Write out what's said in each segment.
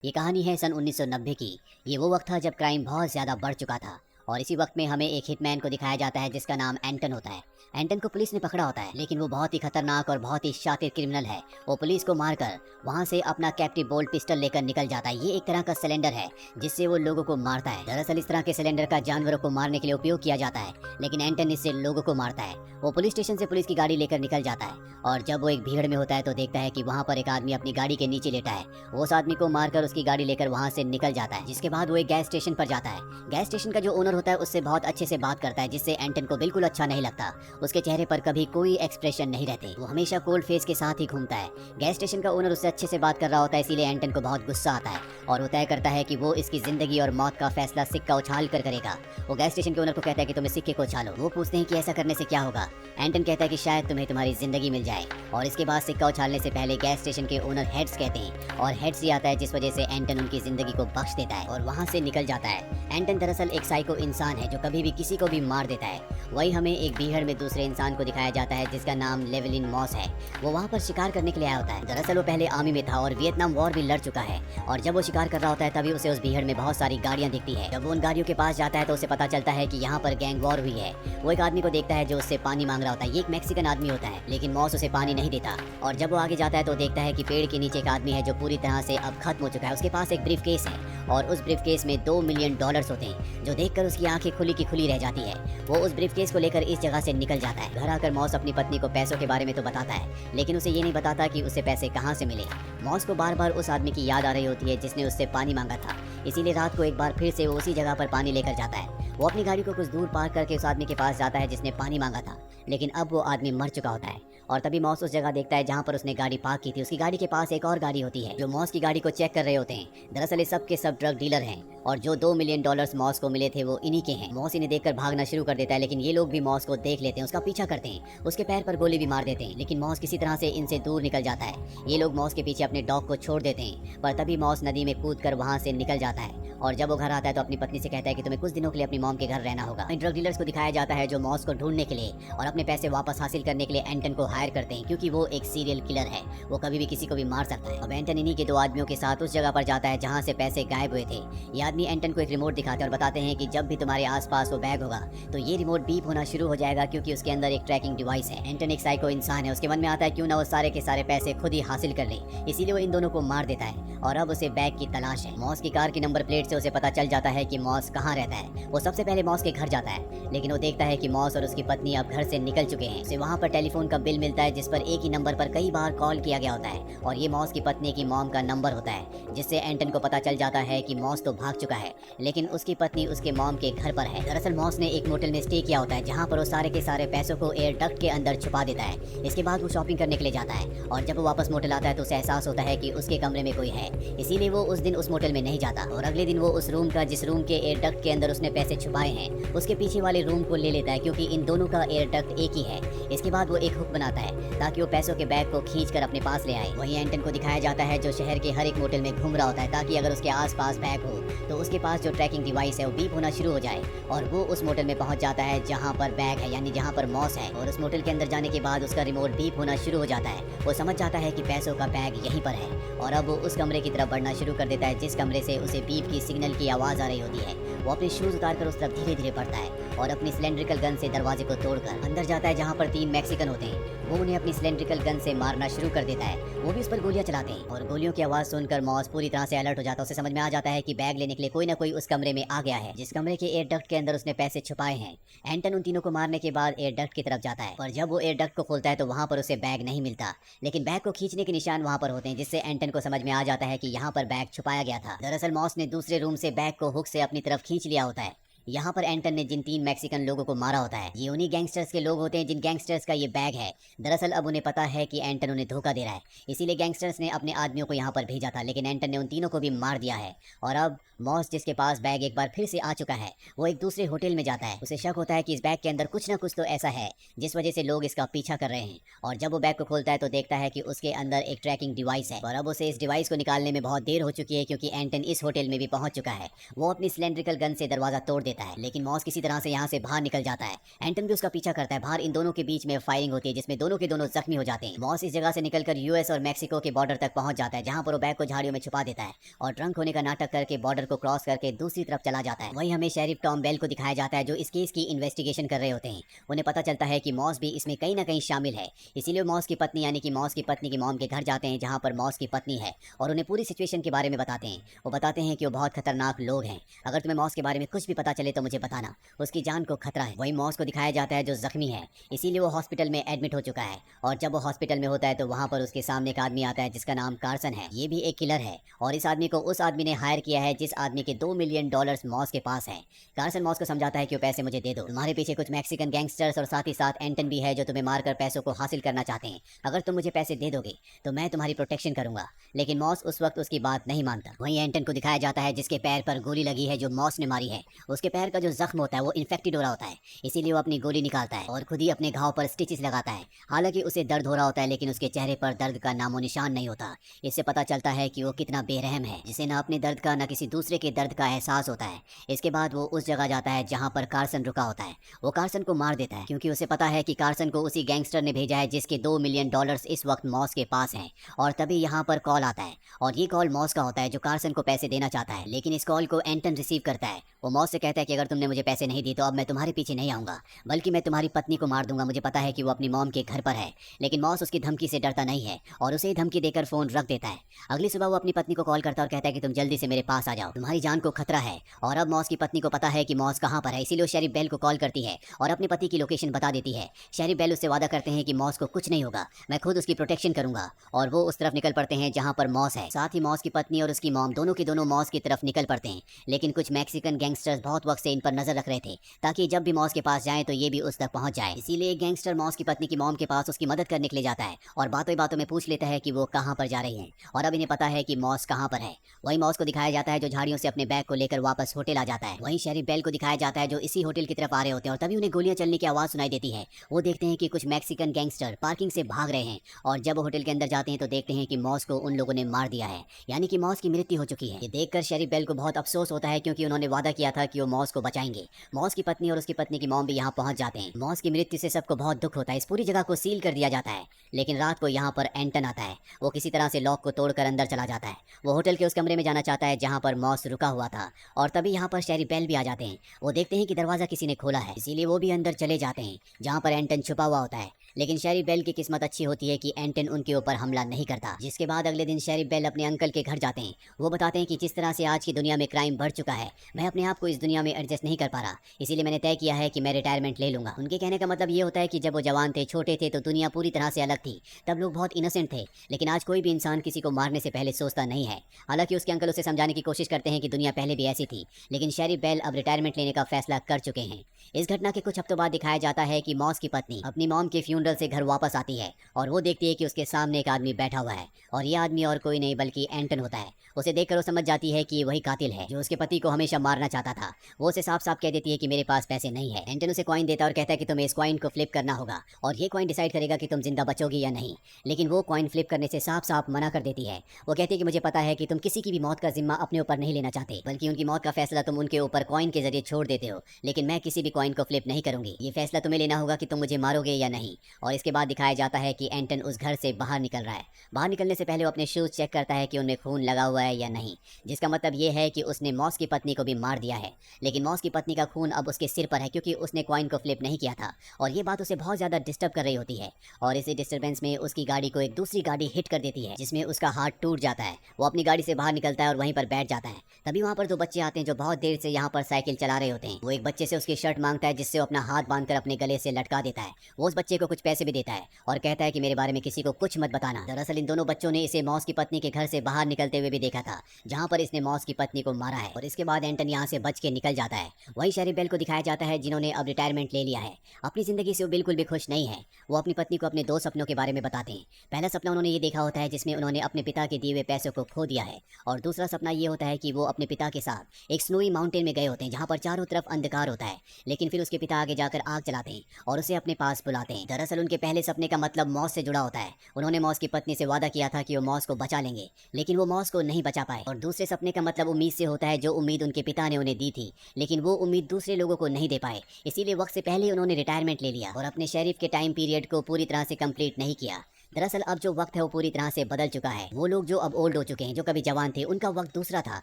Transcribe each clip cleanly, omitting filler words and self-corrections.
ये कहानी है सन 1990 की। ये वो वक्त था जब क्राइम बहुत ज़्यादा बढ़ चुका था और इसी वक्त में हमें एक हिटमैन को दिखाया जाता है जिसका नाम एंटन होता है। एंटन को पुलिस ने पकड़ा होता है, लेकिन वो बहुत ही खतरनाक और बहुत ही शातिर क्रिमिनल है। वो पुलिस को मारकर वहाँ से अपना कैप्टिव बोल्ट पिस्टल लेकर निकल जाता है। ये एक तरह का सिलेंडर है जिससे वो लोगों को मारता है। दरअसल इस तरह के सिलेंडर का जानवरों को मारने के लिए उपयोग किया जाता है, लेकिन एंटन इससे लोगों को मारता है। वो पुलिस स्टेशन से पुलिस की गाड़ी लेकर निकल जाता है और जब वो एक भीड़ में होता है तो देखता है कि वहाँ पर एक आदमी अपनी गाड़ी के नीचे लेटा है। वो उस आदमी को मारकर उसकी गाड़ी लेकर वहाँ से निकल जाता है, जिसके बाद वो एक गैस स्टेशन पर जाता है। गैस स्टेशन का जो ओनर होता है उससे बहुत अच्छे से बात करता है, जिससे एंटन को बिल्कुल अच्छा नहीं लगता। उसके चेहरे पर कभी कोई एक्सप्रेशन नहीं रहते, वो हमेशा कोल्ड फेस के साथ ही घूमता है। गैस स्टेशन का ओनर उससे अच्छे से बात कर रहा होता है, इसीलिए एंटन को बहुत गुस्सा आता है और वो तय करता है कि वो इसकी जिंदगी और मौत का फैसला सिक्का उछाल कर करेगा। वो गैस स्टेशन के ओनर को कहता है कि तुम्हें सिक्के को उछालो। वो पूछते हैं कि ऐसा करने से क्या होगा। एंटन कहता है कि शायद तुम्हें तुम्हारी जिंदगी मिल जाए, और इसके बाद सिक्का उछालने से पहले गैस स्टेशन के ओनर हेड्स कहते हैं और हेड्स ही आता है, जिस वजह से एंटन उनकी जिंदगी को बख्श देता है और वहाँ से निकल जाता है। एंटन दरअसल एक साइको इंसान है जो कभी भी किसी को भी मार देता है। वही हमें एक बीहड़ में दूसरे इंसान को दिखाया जाता है जिसका नाम लेवलिन मॉस है। वो वहाँ पर शिकार करने के लिए आया होता है। दरअसल वो पहले आर्मी में था और वियतनाम वॉर भी लड़ चुका है, और जब वो शिकार कर रहा होता है तभी उसे उस बीहड़ में बहुत सारी गाड़ियाँ दिखती है। जब वो उन गाड़ियों के पास जाता है तो उसे पता चलता है कि यहाँ पर गैंग वॉर हुई है। वो एक आदमी को देखता है जो उससे पानी मांग रहा होता है। ये एक मैक्सिकन आदमी होता है, लेकिन मॉस उसे पानी नहीं देता। और जब वो आगे जाता है तो देखता है कि पेड़ के नीचे एक आदमी है जो पूरी तरह से अब खत्म हो चुका है। उसके पास एक ब्रीफ केस है और उस ब्रीफ केस में $2 मिलियन होते हैं, जो देखकर उसकी आंखें खुली की खुली रह जाती है। वो उस ब्रीफ केस को लेकर इस जगह से निकल जाता है। घर आकर मॉस अपनी पत्नी को पैसों के बारे में तो बताता है, लेकिन उसे ये नहीं बताता कि उसे पैसे कहाँ से मिले। मॉस को बार बार उस आदमी की याद आ रही होती है जिसने उससे पानी मांगा था, इसीलिए रात को एक बार फिर से वो उसी जगह पर पानी लेकर जाता है। वो अपनी गाड़ी को कुछ दूर पार्क करके उस आदमी के पास जाता है जिसने पानी मांगा था, लेकिन अब वो आदमी मर चुका होता है। और तभी मॉस उस जगह देखता है जहाँ पर उसने गाड़ी पार्क की थी। उसकी गाड़ी के पास एक और गाड़ी होती है जो मॉस की गाड़ी को चेक कर रहे होते हैं। दरअसल ये सब के सब ड्रग डीलर हैं और जो $2 मिलियन मॉस को मिले थे वो इन्हीं के हैं। मॉस इन्हें देखकर भागना शुरू कर देता है, लेकिन ये लोग भी मॉस को देख लेते हैं, उसका पीछा करते हैं, उसके पैर पर गोली भी मार देते हैं, लेकिन मॉस किसी तरह से इनसे दूर निकल जाता है। ये लोग मॉस के पीछे अपने डॉग को छोड़ देते हैं, पर तभी मॉस नदी में कूद कर वहाँ से निकल जाता है। और जब वो घर आता है तो अपनी पत्नी से कहता है कि तुम्हें कुछ दिनों के लिए अपनी मॉम के घर रहना होगा। ड्रग डीलर्स को दिखाया जाता है जो मॉस को ढूंढने के लिए और अपने पैसे वापस हासिल करने के लिए एंटन को हायर करते हैं, क्योंकि वो एक सीरियल किलर है, वो कभी भी किसी को भी मार सकता है। अब एंटन इन्हीं के 2 आदमियों के साथ उस जगह पर जाता है जहाँ से पैसे गायब हुए थे। ये आदमी एंटन को एक रिमोट दिखाते हैं और बताते हैं कि जब भी तुम्हारे आसपास वो बैग होगा तो ये रिमोट बीप होना शुरू हो जाएगा, क्योंकि उसके अंदर एक ट्रैकिंग डिवाइस है। एंटन एक साइको इंसान है, उसके मन में आता है क्यों ना वो सारे के सारे पैसे खुद ही हासिल कर ले, इसीलिए वो इन दोनों को मार देता है और अब उसे बैग की तलाश है। मॉस की कार की नंबर प्लेट से उसे पता चल जाता है कि मॉस कहाँ रहता है। वो सबसे पहले मॉस के घर जाता है, लेकिन वो देखता है कि मॉस और उसकी पत्नी अब घर से निकल चुके हैं। उसे वहाँ पर टेलीफोन का बिल मिलता है जिस पर एक ही नंबर पर कई बार कॉल किया गया होता है, और ये मॉस की पत्नी की मॉम का नंबर होता है, जिससे एंटन को पता चल जाता है कि मॉस तो भाग चुका है, लेकिन उसकी पत्नी उसके मॉम के घर पर है। दरअसल मॉस ने एक मोटेल में स्टे किया होता है जहाँ पर वो सारे के सारे पैसों को एयर डक्ट के अंदर छुपा देता है। इसके बाद वो शॉपिंग करने के लिए जाता है और जब वो वापस मोटेल आता है तो उसे एहसास होता है कि उसके कमरे में कोई है, इसीलिए वो उस दिन उस मोटेल में नहीं जाता और अगले दिन वो उस रूम का जिस रूम के एयर डक्ट के अंदर उसने पैसे छुपाए हैं उसके पीछे वाले रूम को ले लेता है, क्योंकि इन दोनों का एयर डक्ट एक ही है। इसके बाद वो एक हुक बनाता है ताकि वो पैसों के बैग को खींच कर अपने पास ले आए। वहीं एंटन को दिखाया जाता है जो शहर के हर एक मोटेल में घूम रहा होता है, ताकि अगर उसके आसपास बैग हो तो उसके पास जो ट्रैकिंग डिवाइस है वो बीप होना शुरू हो जाए और वो उस मोटेल में पहुंच जाता है जहां पर बैग है, यानी जहां पर मॉस है। और उस मोटेल के अंदर जाने के बाद उसका रिमोट बीप होना शुरू हो जाता है। वो समझ जाता है कि पैसों का बैग यहीं पर है और अब वो उस कमरे की तरफ बढ़ना शुरू कर देता है जिस कमरे से उसे बीप की सिग्नल की आवाज आ रही होती है। वो अपने शूज उतारकर उस तरफ धीरे धीरे बढ़ता है और अपनी सिलेंड्रिकल गन से दरवाजे को तोड़कर अंदर जाता है जहाँ पर 3 मैक्सिकन होते हैं। वो उन्हें अपनी सिलेंड्रिकल गन से मारना शुरू कर देता है। वो भी उस पर गोलियां चलाते हैं और गोलियों की आवाज सुनकर मॉस पूरी तरह से अलर्ट हो जाता है। उसे समझ में आ जाता है कि बैग लेने के लिए कोई ना कोई उस कमरे में आ गया है जिस कमरे के एयर डक्ट के अंदर उसने पैसे छुपाए हैं। एंटन उन तीनों को मारने के बाद एयर डक्ट की तरफ जाता है, पर जब वो एयर डक्ट को खोलता है तो वहाँ पर उसे बैग नहीं मिलता, लेकिन बैग को खींचने के निशान वहाँ पर होते हैं, जिससे एंटन को समझ में आ जाता है कि यहाँ पर बैग छुपाया गया था। दरअसल मॉस ने दूसरे रूम से बैग को हुक से अपनी तरफ खींच लिया होता है। यहाँ पर एंटन ने जिन 3 मैक्सिकन लोगों को मारा होता है ये उन्हीं गैंगस्टर्स के लोग होते हैं जिन गैंगस्टर्स का ये बैग है। दरअसल अब उन्हें पता है कि एंटन उन्हें धोखा दे रहा है, इसीलिए गैंगस्टर्स ने अपने आदमियों को यहाँ पर भेजा था, लेकिन एंटन ने उन तीनों को भी मार दिया है। और अब मॉस जिसके पास बैग एक बार फिर से आ चुका है वो एक दूसरे होटल में जाता है। उसे शक होता है कि इस बैग के अंदर कुछ ना कुछ तो ऐसा है जिस वजह से लोग इसका पीछा कर रहे हैं। और जब वो बैग को खोलता है तो देखता है कि उसके अंदर एक ट्रैकिंग डिवाइस है और अब उसे इस डिवाइस को निकालने में बहुत देर हो चुकी है, क्योंकि एंटन इस होटल में भी पहुंच चुका है। वो अपनी सिलेंड्रिकल गन से दरवाजा तोड़ देता देता है, लेकिन मॉस किसी तरह से यहाँ से बाहर निकल जाता है। एंटन भी उसका पीछा करता है। बाहर इन दोनों के बीच में फायरिंग होती है जिसमें दोनों के दोनों जख्मी हो जाते हैं। मॉस इस जगह से निकलकर यूएस और मैक्सिको के बॉर्डर तक पहुंच जाता है, जहां पर वो बैग को झाड़ियों में छुपा देता है और ड्रंक होने का नाटक करके बॉर्डर को क्रॉस करके दूसरी तरफ चला जाता है। वहीं हमें शेरिफ टॉम बेल को दिखाया जाता है जो इस केस की इन्वेस्टिगेशन कर रहे होते हैं। उन्हें पता चलता है कि मॉस भी इसमें कहीं ना कहीं शामिल है, इसीलिए मॉस की पत्नी यानी कि मॉस की पत्नी की मॉम के घर जाते हैं जहां पर मॉस की पत्नी है और उन्हें पूरी सिचुएशन के बारे में बताते हैं। वो बताते हैं कि वो बहुत खतरनाक लोग हैं, अगर तुम्हें मॉस के बारे में कुछ भी पता चले तो मुझे बताना, उसकी जान को खतरा है। वहीं मॉस को दिखाया जाता है जो जख्मी है, इसीलिए वो हॉस्पिटल में एडमिट हो चुका है और जब वो हॉस्पिटल में होता है तो वहां पर उसके सामने एक आदमी आता है जिसका नाम कार्सन है। ये भी एक किलर है और इस आदमी को उस आदमी ने हायर किया है जिस आदमी के $2 मिलियन मॉस के पास है। कार्सन मॉस को समझाता है कि वो पैसे मुझे दे दो, तुम्हारे पीछे कुछ मैक्सिकन गैंगस्टर्स और साथ ही साथ एंटन भी है जो तुम्हें मारकर पैसों को हासिल करना चाहते हैं। अगर तुम मुझे पैसे दे दोगे तो मैं तुम्हारी प्रोटेक्शन करूंगा। लेकिन मॉस उस वक्त उसकी बात नहीं मानता। वहीं एंटन को दिखाया जाता है जिसके पैर पर गोली लगी है जो मॉस ने मारी है। उसके पैर का जो जख्म होता है वो इन्फेक्टेड हो रहा होता है, इसीलिए वो अपनी गोली निकालता है और खुद ही अपने घाव पर स्टिचेस लगाता है। हालांकि उसे दर्द हो रहा होता है लेकिन उसके चेहरे पर दर्द का नामो निशान नहीं होता। इससे पता चलता है कि वो कितना बेरहम है, जिसे न अपने दर्द का न किसी दूसरे के दर्द का एहसास होता है। इसके बाद वो उस जगह जाता है जहाँ पर कार्सन रुका होता है। वो कार्सन को मार देता है क्योंकि उसे पता है कि कार्सन को उसी गैंगस्टर ने भेजा है जिसके $2 मिलियन इस वक्त मॉस के पास हैं। और तभी यहाँ पर कॉल आता है और ये कॉल मॉस का होता है जो कार्सन को पैसे देना चाहता है। लेकिन इस कॉल को एंटन रिसीव करता है। वो मॉस से कहता है कि अगर तुमने मुझे पैसे नहीं दिए तो अब मैं तुम्हारे पीछे नहीं आऊंगा, बल्कि मैं तुम्हारी पत्नी को मार दूंगा। मुझे पता है कि वो अपनी मॉम के घर पर है। लेकिन मॉस उसकी धमकी से डरता नहीं है और उसे धमकी देकर फोन रख देता है। अगली सुबह वो अपनी पत्नी को कॉल करता है और कहता है कि तुम जल्दी से मेरे पास आ जाओ, तुम्हारी जान को खतरा है। और अब मॉस की पत्नी को पता है कि मॉस कहाँ पर है, इसीलिए वो शेरिफ बेल को कॉल करती है और अपने पति की लोकेशन बता देती है। शेरिफ बेल उससे वादा करते हैं कि मॉस को कुछ नहीं होगा, मैं खुद उसकी प्रोटेक्शन करूंगा। और वो उस तरफ निकल पड़ते हैं जहाँ पर मॉस है। साथ ही मॉस की पत्नी और उसकी मॉम दोनों के दोनों मॉस की तरफ निकल पड़ते हैं। लेकिन कुछ मैक्सिकन गैंगस्टर्स बहुत वक्त से इन पर नजर रख रहे थे ताकि जब भी मॉस के पास जाए तो ये भी उस तक पहुंच जाए। इसीलिए एक गैंगस्टर मॉस की पत्नी की मॉम के पास उसकी मदद करने के लिए जाता है और बातों बातों में पूछ लेता है कि वो कहाँ पर जा रही हैं और अब इन्हें पता है कि मॉस कहाँ पर है। वहीं मॉस को दिखाया जाता है जो झाड़ियों से अपने बैग को लेकर वापस होटल आ जाता है। वहीं शेरिफ बेल को दिखाया जाता है जो इसी होटल की तरफ आ रहे होते हैं और तभी उन्हें गोलियां चलने की आवाज सुनाई देती है। वो देखते हैं कि कुछ मैक्सिकन गैंगस्टर पार्किंग से भाग रहे हैं और जब वो होटल के अंदर जाते हैं तो देखते हैं कि मॉस को उन लोगों ने मार दिया है, यानी कि मॉस की मृत्यु हो चुकी है। ये देखकर शेरिफ बेल को बहुत अफसोस होता है क्योंकि उन्होंने वादा किया था कि वो मॉस को बचाएंगे। मॉस की पत्नी और उसकी पत्नी की मॉम भी यहाँ पहुंच जाते हैं। मॉस की मृत्यु से सबको बहुत दुख होता है। इस पूरी जगह को सील कर दिया जाता है। लेकिन रात को यहाँ पर एंटन आता है। वो किसी तरह से लॉक को तोड़कर अंदर चला जाता है। वो होटल के उस कमरे में जाना चाहता है जहाँ पर मॉस रुका हुआ था और तभी यहाँ पर शेरिफ बेल भी आ जाते हैं। वो देखते हैं कि दरवाजा किसी ने खोला है, इसीलिए वो भी अंदर चले जाते हैं जहाँ पर एंटन छुपा हुआ होता है। लेकिन शेरिफ बेल की किस्मत अच्छी होती है कि एंटन उनके ऊपर हमला नहीं करता। जिसके बाद अगले दिन शेरिफ बेल अपने अंकल के घर जाते हैं। वो बताते हैं कि जिस तरह से आज की दुनिया में क्राइम बढ़ चुका है, मैं अपने आप को इस दुनिया में एडजस्ट नहीं कर पा रहा, इसीलिए मैंने तय किया है कि मैं रिटायरमेंट ले लूंगा। उनके कहने का मतलब ये होता है कि जब वो जवान थे, छोटे थे, तो दुनिया पूरी तरह से अलग थी। तब लोग बहुत इनोसेंट थे, लेकिन आज कोई भी इंसान किसी को मारने से पहले सोचता नहीं है। हालांकि उसके अंकल उसे समझाने की कोशिश करते हैं कि दुनिया पहले भी ऐसी थी, लेकिन शेरिफ बेल अब रिटायरमेंट लेने का फैसला कर चुके हैं। इस घटना के कुछ हफ्तों बाद दिखाया जाता है कि मॉस की पत्नी अपनी मॉम के फ्यूनरल से घर वापस आती है और वो देखती है कि उसके सामने एक आदमी बैठा हुआ है और ये आदमी और कोई नहीं बल्कि एंटन होता है। उसे देखकर वो समझ जाती है कि ये वही कातिल है जो उसके पति को हमेशा मारना चाहता था। वो उसे साफ साफ कह देती है कि मेरे पास पैसे नहीं है। एंटन उसे कॉइन देता है और कहता है कि तुम्हें इस कॉइन को फ्लिप करना होगा और ये कॉइन डिसाइड करेगा कि तुम जिंदा बचोगी या नहीं। लेकिन वो कॉइन फ्लिप करने से साफ साफ मना कर देती है। वो कहती है कि मुझे पता है कि तुम किसी की भी मौत का जिम्मा अपने ऊपर नहीं लेना चाहते, बल्कि उनकी मौत का फैसला तुम उनके ऊपर कॉइन के जरिए छोड़ देते हो। लेकिन मैं किसी भी कॉइन को फ्लिप नहीं करूंगी, ये फैसला तुम्हें लेना होगा कि तुम मुझे मारोगे या नहीं। और इसके बाद दिखाया जाता है कि एंटन उस घर से बाहर निकल रहा है। बाहर निकलने से पहले वो अपने शूज चेक करता है कि उनमें खून लगा हुआ है या नहीं, जिसका मतलब ये है कि उसने मॉस की पत्नी को भी मार दिया है। लेकिन मॉस की पत्नी का खून अब उसके सिर पर है क्योंकि उसने कॉइन को फ्लिप नहीं किया था और ये बात उसे बहुत ज्यादा डिस्टर्ब कर रही होती है। और इसी डिस्टर्बेंस में उसकी गाड़ी को एक दूसरी गाड़ी हिट कर देती है जिसमें उसका हाथ टूट जाता है। वो अपनी गाड़ी से बाहर निकलता है और वहीं पर बैठ जाता है। तभी वहाँ पर दो बच्चे आते हैं जो बहुत देर से यहाँ पर साइकिल चला रहे होते हैं। वो एक बच्चे से उसकी शर्ट मांगता है जिससे वो अपना हाथ बांधकर अपने गले से लटका देता है। वो उस बच्चे को कुछ पैसे भी देता है और कहता है कि मेरे बारे में किसी को कुछ मत बताना। दरअसल इन दोनों बच्चों ने इसे मॉस की पत्नी के घर से बाहर निकलते हुए भी देखा था जहाँ पर इसने मॉस की पत्नी को मारा है। और इसके बाद एंटन यहाँ से बच के निकल जाता है। वही शेरिफ बेल को दिखाया जाता है जिन्होंने अब रिटायरमेंट ले लिया है। अपनी जिंदगी से वो बिल्कुल भी खुश नहीं है। वो अपनी पत्नी को अपने दो सपनों के बारे में बताते हैं। पहला सपना उन्होंने ये देखा होता है जिसमें उन्होंने अपने पिता के दिए हुए पैसों को खो दिया है और दूसरा सपना ये होता है कि वो अपने पिता के साथ एक स्नोई माउंटेन में गए होते हैं जहाँ पर चारों तरफ अंधकार होता है। लेकिन फिर उसके पिता आगे जाकर आग जलाते हैं और उसे अपने पास बुलाते हैं। दरअसल दरअसल उनके पहले सपने का मतलब मॉस से जुड़ा होता है। उन्होंने मॉस की पत्नी से वादा किया था कि वो मॉस को बचा लेंगे, लेकिन वो मॉस को नहीं बचा पाए। और दूसरे सपने का मतलब उम्मीद से होता है, जो उम्मीद उनके पिता ने उन्हें दी थी, लेकिन वो उम्मीद दूसरे लोगों को नहीं दे पाए। इसीलिए वक्त से पहले उन्होंने रिटायरमेंट ले लिया और अपने शेरिफ के टाइम पीरियड को पूरी तरह से कंप्लीट नहीं किया। दरअसल अब जो वक्त है वो पूरी तरह से बदल चुका है। वो लोग जो अब ओल्ड हो चुके हैं, जो कभी जवान थे, उनका वक्त दूसरा था।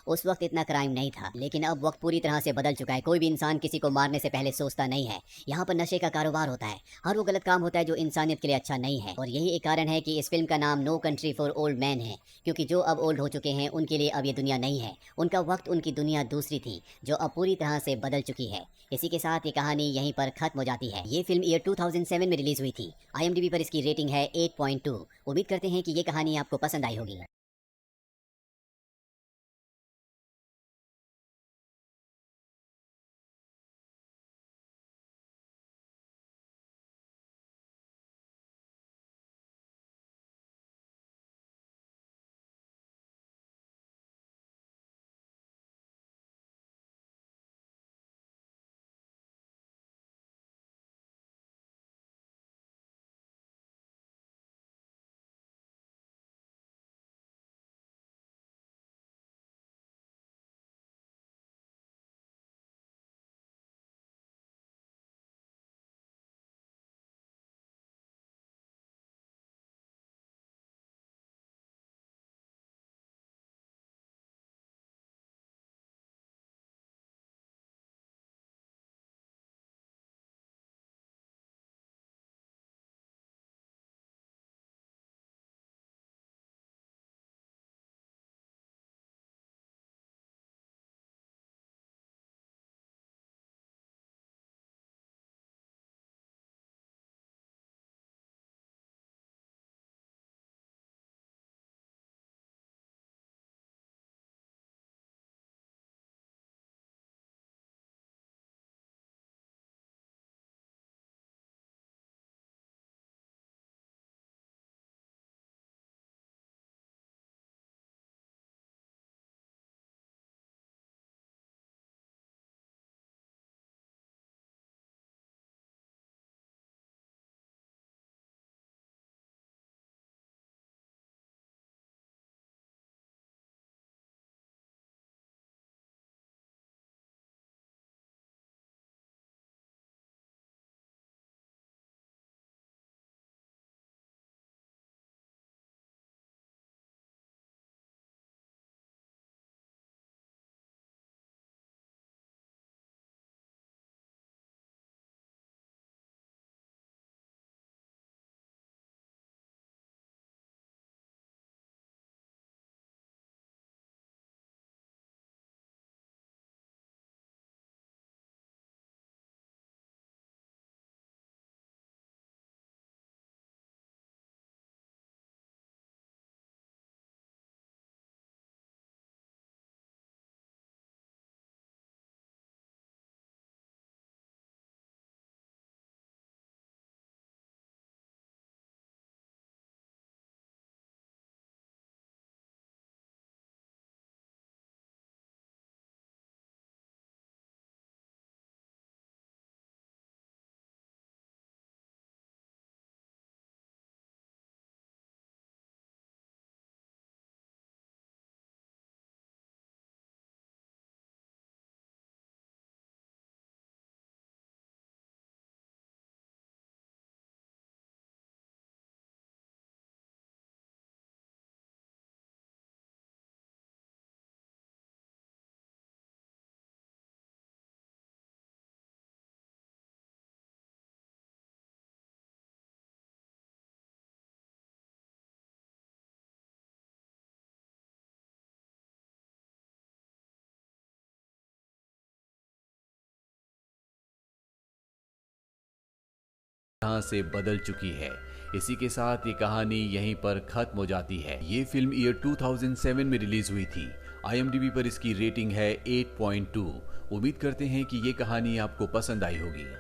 उस वक्त इतना क्राइम नहीं था, लेकिन अब वक्त पूरी तरह से बदल चुका है। कोई भी इंसान किसी को मारने से पहले सोचता नहीं है। यहाँ पर नशे का कारोबार होता है, हर वो गलत काम होता है जो इंसानियत के लिए अच्छा नहीं है। और यही एक कारण है कि इस फिल्म का नाम no country for old man है, क्योंकि जो अब ओल्ड हो चुके हैं उनके लिए अब ये दुनिया नहीं है। उनका वक्त, उनकी दुनिया दूसरी थी, जो अब पूरी तरह से बदल चुकी है। इसी के साथ ये कहानी यहीं पर खत्म हो जाती है। ये फिल्म ईयर 2007 में रिलीज हुई थी। IMDb पर इसकी रेटिंग है 8.2। उम्मीद करते हैं कि ये कहानी आपको पसंद आई होगी। यहाँ से बदल चुकी है। इसी के साथ ये कहानी यहीं पर खत्म हो जाती है। ये फिल्म ईयर 2007 में रिलीज हुई थी। IMDb पर इसकी रेटिंग है 8.2। उम्मीद करते हैं कि ये कहानी आपको पसंद आई होगी।